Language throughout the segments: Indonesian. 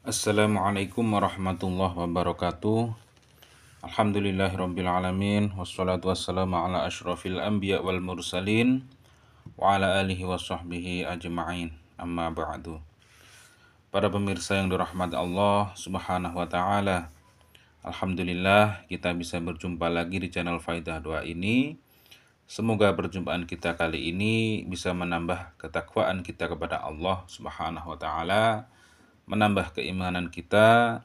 Assalamualaikum warahmatullahi wabarakatuh. Alhamdulillahirrabbilalamin. Wassalatu wassalamu ala ashrafil anbiya wal mursalin wa ala alihi wa sahbihi ajma'in. Amma ba'du. Para pemirsa yang dirahmati Allah subhanahu wa ta'ala, alhamdulillah kita bisa berjumpa lagi di channel Faidah Doa ini. Semoga perjumpaan kita kali ini bisa menambah ketakwaan kita kepada Allah subhanahu wa ta'ala, menambah keimanan kita,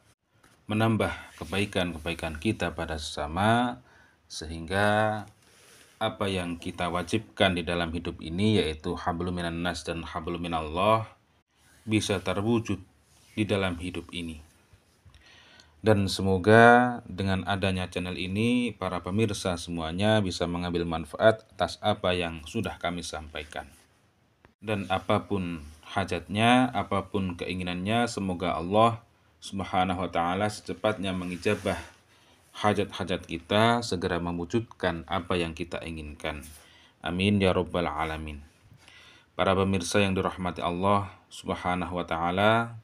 menambah kebaikan-kebaikan kita pada sesama, sehingga apa yang kita wajibkan di dalam hidup ini, yaitu hablum minan nas dan hablum minallah, bisa terwujud di dalam hidup ini. Dan semoga dengan adanya channel ini, para pemirsa semuanya bisa mengambil manfaat atas apa yang sudah kami sampaikan. Dan apapun hajatnya, apapun keinginannya, semoga Allah subhanahu wa ta'ala secepatnya mengijabah hajat-hajat kita, segera mewujudkan apa yang kita inginkan. Amin ya rabbal alamin. Para pemirsa yang dirahmati Allah subhanahu wa ta'ala,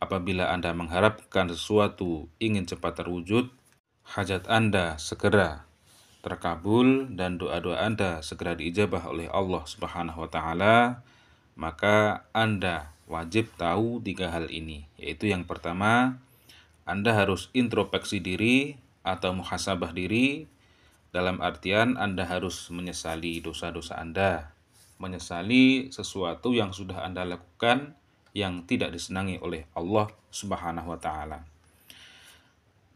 apabila Anda mengharapkan sesuatu ingin cepat terwujud, hajat Anda segera terkabul dan doa-doa Anda segera diijabah oleh Allah subhanahu wa ta'ala, maka Anda wajib tahu 3 hal ini, yaitu yang pertama, Anda harus introspeksi diri atau muhasabah diri, dalam artian Anda harus menyesali dosa-dosa Anda, menyesali sesuatu yang sudah Anda lakukan yang tidak disenangi oleh Allah subhanahu wa ta'ala.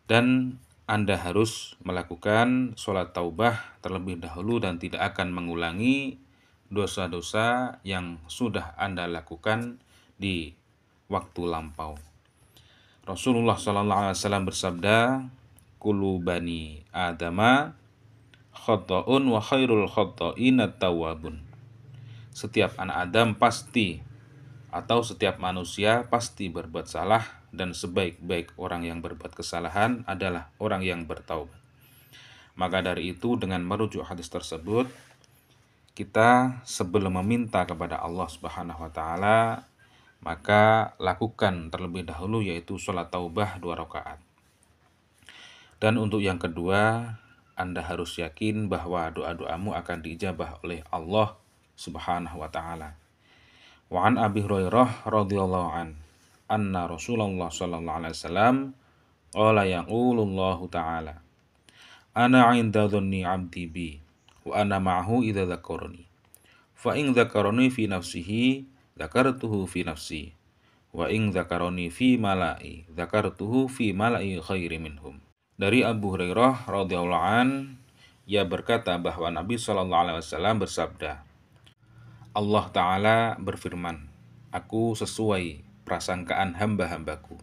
Dan Anda harus melakukan sholat taubah terlebih dahulu dan tidak akan mengulangi dosa-dosa yang sudah Anda lakukan di waktu lampau. Rasulullah SAW bersabda, "Kullu bani Adama khata'un wa khairul khata'in at-tawwabun." Setiap anak Adam pasti, atau setiap manusia pasti berbuat salah, dan sebaik-baik orang yang berbuat kesalahan adalah orang yang bertaubat. Maka dari itu, dengan merujuk hadis tersebut, kita sebelum meminta kepada Allah subhanahu wa ta'ala, maka lakukan terlebih dahulu, yaitu sholat taubah 2 rakaat. Dan untuk yang kedua, Anda harus yakin bahwa doa-doamu akan diijabah oleh Allah subhanahu wa ta'ala. Wa an Abi Hurairah radhiyallahu an anna Rasulullah sallallahu alaihi wasallam qala yaqulullahu ta'ala, ana 'inda dhanni 'abdi bi wa ana ma'ahu idza dzakarani fa in dzakarani fi nafsihi dzakartuhu fi nafsi wa in dzakarani fi mala'i dzakartuhu fi mala'i khairi minhum. Dari Abu Hurairah radhiyallahu an, ia berkata bahwa Nabi sallallahu alaihi wasallam bersabda, Allah Ta'ala berfirman, "Aku sesuai prasangkaan hamba-hambaku.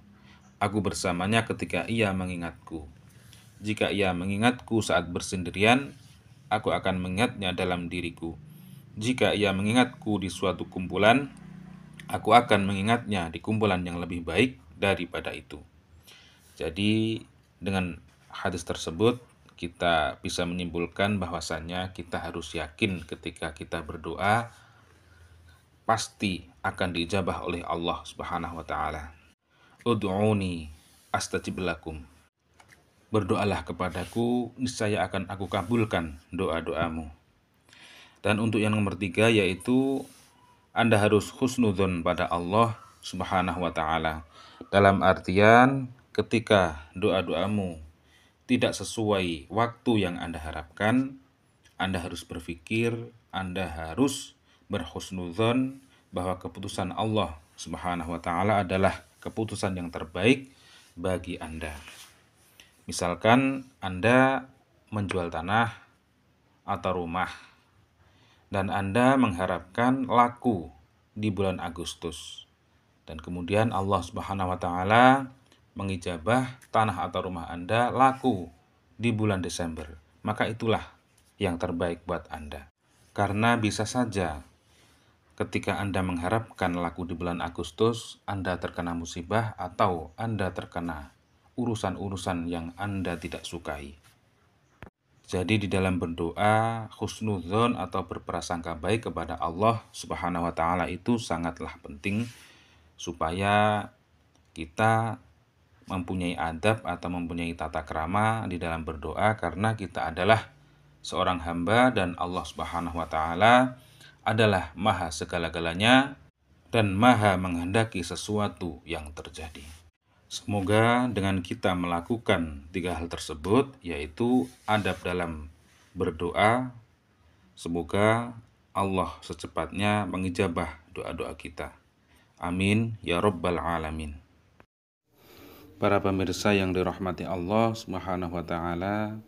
Aku bersamanya ketika ia mengingatku. Jika ia mengingatku saat bersendirian, aku akan mengingatnya dalam diriku. Jika ia mengingatku di suatu kumpulan, aku akan mengingatnya di kumpulan yang lebih baik daripada itu." Jadi dengan hadis tersebut kita bisa menyimpulkan bahwasannya kita harus yakin ketika kita berdoa pasti akan diijabah oleh Allah subhanahu wa ta'ala. Ud'uni astajib lakum. Berdoalah kepadaku, niscaya akan aku kabulkan doa-doamu. Dan untuk yang nomor 3, yaitu Anda harus husnudzon pada Allah subhanahu wa ta'ala. Dalam artian ketika doa-doamu tidak sesuai waktu yang Anda harapkan, Anda harus berpikir, Anda harus berhusnudzon bahwa keputusan Allah subhanahu wa ta'ala adalah keputusan yang terbaik bagi Anda. Misalkan Anda menjual tanah atau rumah, dan Anda mengharapkan laku di bulan Agustus, dan kemudian Allah subhanahu wa ta'ala mengijabah tanah atau rumah Anda laku di bulan Desember, maka itulah yang terbaik buat Anda. Karena bisa saja ketika Anda mengharapkan laku di bulan Agustus, Anda terkena musibah atau Anda terkena urusan-urusan yang Anda tidak sukai. Jadi di dalam berdoa, husnudzon atau berprasangka baik kepada Allah Subhanahu wa taala itu sangatlah penting supaya kita mempunyai adab atau mempunyai tata krama di dalam berdoa, karena kita adalah seorang hamba dan Allah Subhanahu wa taala adalah maha segala-galanya dan maha menghendaki sesuatu yang terjadi. Semoga dengan kita melakukan 3 hal tersebut, yaitu adab dalam berdoa, semoga Allah secepatnya mengijabah doa-doa kita. Amin ya rabbal alamin. Para pemirsa yang dirahmati Allah Subhanahu wa taala,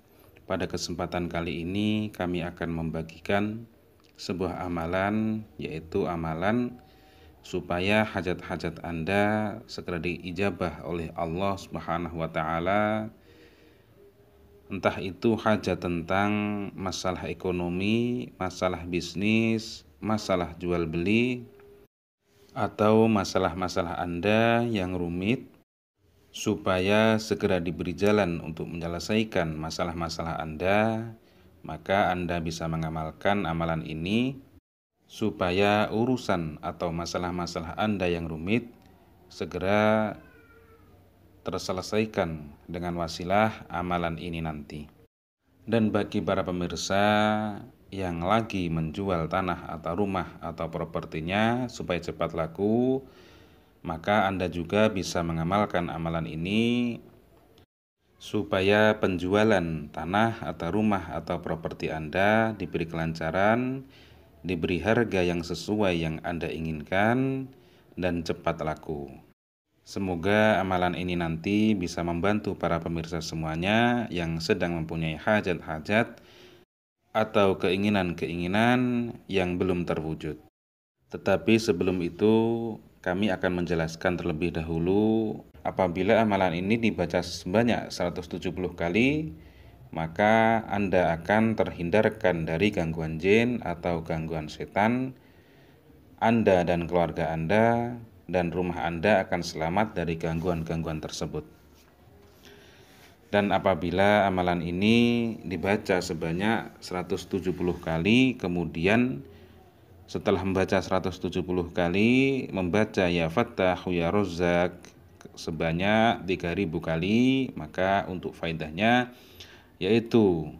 pada kesempatan kali ini kami akan membagikan sebuah amalan, yaitu amalan supaya hajat-hajat Anda segera diijabah oleh Allah Subhanahu wa taala. Entah itu hajat tentang masalah ekonomi, masalah bisnis, masalah jual beli, atau masalah-masalah Anda yang rumit, supaya segera diberi jalan untuk menyelesaikan masalah-masalah Anda, maka Anda bisa mengamalkan amalan ini supaya urusan atau masalah-masalah Anda yang rumit segera terselesaikan dengan wasilah amalan ini nanti. Dan bagi para pemirsa yang lagi menjual tanah atau rumah atau propertinya supaya cepat laku, maka Anda juga bisa mengamalkan amalan ini supaya penjualan tanah atau rumah atau properti Anda diberi kelancaran, diberi harga yang sesuai yang Anda inginkan, dan cepat laku. Semoga amalan ini nanti bisa membantu para pemirsa semuanya yang sedang mempunyai hajat-hajat atau keinginan-keinginan yang belum terwujud. Tetapi sebelum itu, kami akan menjelaskan terlebih dahulu, apabila amalan ini dibaca sebanyak 170 kali, maka Anda akan terhindarkan dari gangguan jin atau gangguan setan. Anda dan keluarga Anda dan rumah Anda akan selamat dari gangguan-gangguan tersebut. Dan apabila amalan ini dibaca sebanyak 170 kali, kemudian setelah membaca 170 kali, membaca ya Fattahu ya Razzaq sebanyak 3000 kali, maka untuk faedahnya yaitu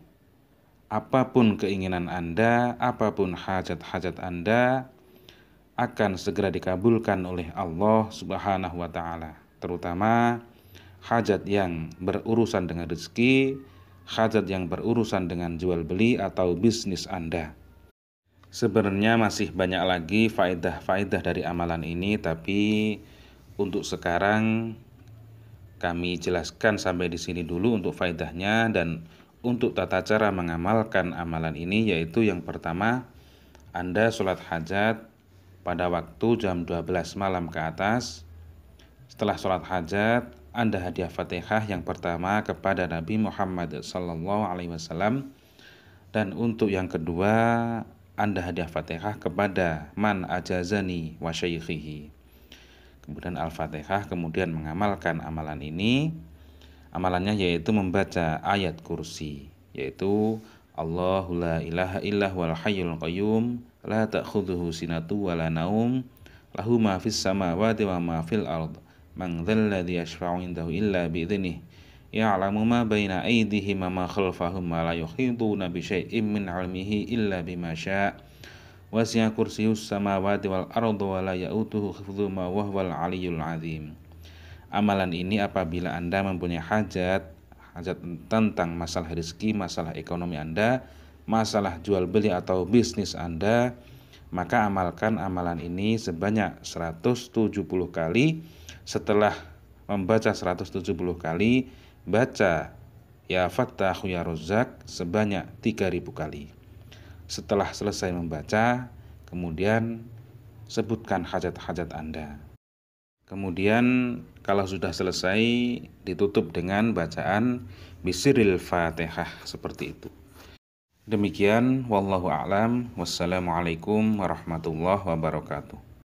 apapun keinginan Anda, apapun hajat-hajat Anda akan segera dikabulkan oleh Allah Subhanahu wa taala, terutama hajat yang berurusan dengan rezeki, hajat yang berurusan dengan jual beli atau bisnis Anda. Sebenarnya masih banyak lagi faedah-faedah dari amalan ini, tapi untuk sekarang kami jelaskan sampai di sini dulu untuk faedahnya. Dan untuk tata cara mengamalkan amalan ini, yaitu yang pertama, Anda sholat hajat pada waktu jam 12 malam ke atas. Setelah sholat hajat, Anda hadiah Fatihah yang pertama kepada Nabi Muhammad SAW. Dan untuk yang kedua, Anda hadiah Fatihah kepada man ajazani wa syaikhihi. Kemudian Al-Fatihah, kemudian mengamalkan amalan ini. Amalannya yaitu membaca ayat kursi, yaitu Allahu la ilaha illa huwal hayyul qayyum la ta'khudhuhu sinatu wa la naum lahu ma fis samawati wa ma fil ard man dzal ladzi yashfa'u indahu illa bi idznihi ya'lamu ma baina aydihim wa ma khalfahum wa la yuhituna bi syai'in min 'ilmihi illa bima syaa' wasi'a kursiyyus samawati wal ardi wa la ya'uduhu hifdzuhuma wa huwal 'aliyyul 'azim. Amalan ini apabila Anda mempunyai hajat tentang masalah rezeki, masalah ekonomi Anda, masalah jual beli atau bisnis Anda, maka amalkan amalan ini sebanyak 170 kali. Setelah membaca 170 kali, baca ya Fattahu ya Razzaq sebanyak 3000 kali. Setelah selesai membaca, kemudian sebutkan hajat-hajat Anda. Kemudian kalau sudah selesai, ditutup dengan bacaan bisiril Fatihah seperti itu. Demikian, wallahu a'lam, wassalamualaikum warahmatullahi wabarakatuh.